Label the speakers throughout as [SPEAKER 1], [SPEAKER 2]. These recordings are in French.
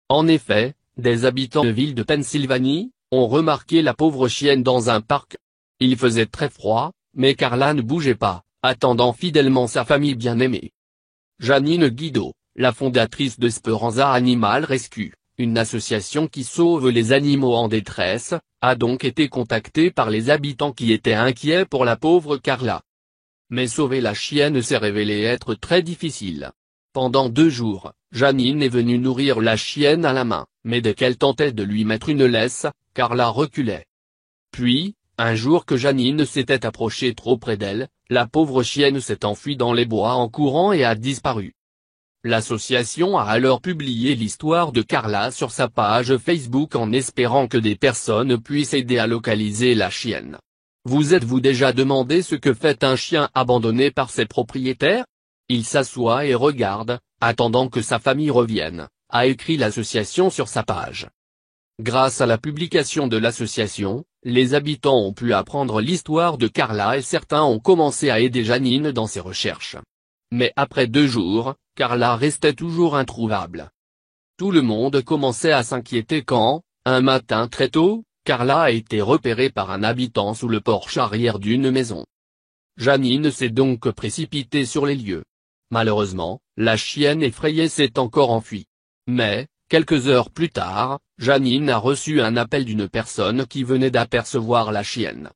[SPEAKER 1] En effet, des habitants de ville de Pennsylvanie ont remarqué la pauvre chienne dans un parc. Il faisait très froid, mais Carla ne bougeait pas, attendant fidèlement sa famille bien-aimée. Janine Guido, la fondatrice de Speranza Animal Rescue, une association qui sauve les animaux en détresse, a donc été contactée par les habitants qui étaient inquiets pour la pauvre Carla. Mais sauver la chienne s'est révélé être très difficile. Pendant 2 jours, Janine est venue nourrir la chienne à la main, mais dès qu'elle tentait de lui mettre une laisse, Carla reculait. Puis, un jour que Janine s'était approchée trop près d'elle, la pauvre chienne s'est enfuie dans les bois en courant et a disparu. L'association a alors publié l'histoire de Carla sur sa page Facebook en espérant que des personnes puissent aider à localiser la chienne. Vous êtes-vous déjà demandé ce que fait un chien abandonné par ses propriétaires? Il s'assoit et regarde, attendant que sa famille revienne, a écrit l'association sur sa page. Grâce à la publication de l'association, les habitants ont pu apprendre l'histoire de Carla et certains ont commencé à aider Janine dans ses recherches. Mais après 2 jours, Carla restait toujours introuvable. Tout le monde commençait à s'inquiéter quand, un matin très tôt, Carla a été repérée par un habitant sous le porche arrière d'une maison. Janine s'est donc précipitée sur les lieux. Malheureusement, la chienne effrayée s'est encore enfuie. Mais, quelques heures plus tard, Janine a reçu un appel d'une personne qui venait d'apercevoir la chienne.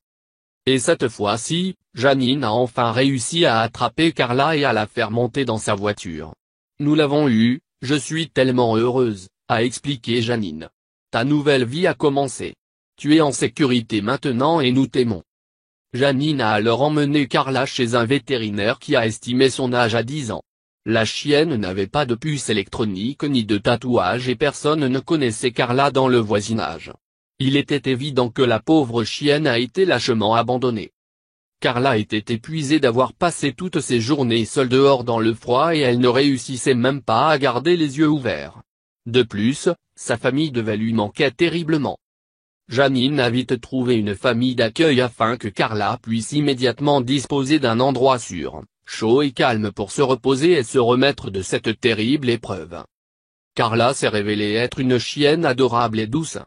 [SPEAKER 1] Et cette fois-ci, Janine a enfin réussi à attraper Carla et à la faire monter dans sa voiture. Nous l'avons eue, je suis tellement heureuse, a expliqué Janine. Ta nouvelle vie a commencé. Tu es en sécurité maintenant et nous t'aimons. Janine a alors emmené Carla chez un vétérinaire qui a estimé son âge à 10 ans. La chienne n'avait pas de puce électronique ni de tatouage et personne ne connaissait Carla dans le voisinage. Il était évident que la pauvre chienne a été lâchement abandonnée. Carla était épuisée d'avoir passé toutes ses journées seule dehors dans le froid et elle ne réussissait même pas à garder les yeux ouverts. De plus, sa famille devait lui manquer terriblement. Janine a vite trouvé une famille d'accueil afin que Carla puisse immédiatement disposer d'un endroit sûr, chaud et calme pour se reposer et se remettre de cette terrible épreuve. Carla s'est révélée être une chienne adorable et douce.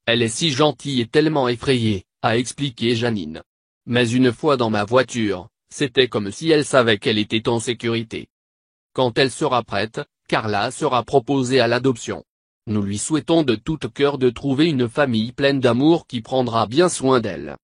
[SPEAKER 1] Elle est si gentille et tellement effrayée, a expliqué Janine. Mais une fois dans ma voiture, c'était comme si elle savait qu'elle était en sécurité. Quand elle sera prête, Carla sera proposée à l'adoption. Nous lui souhaitons de tout cœur de trouver une famille pleine d'amour qui prendra bien soin d'elle.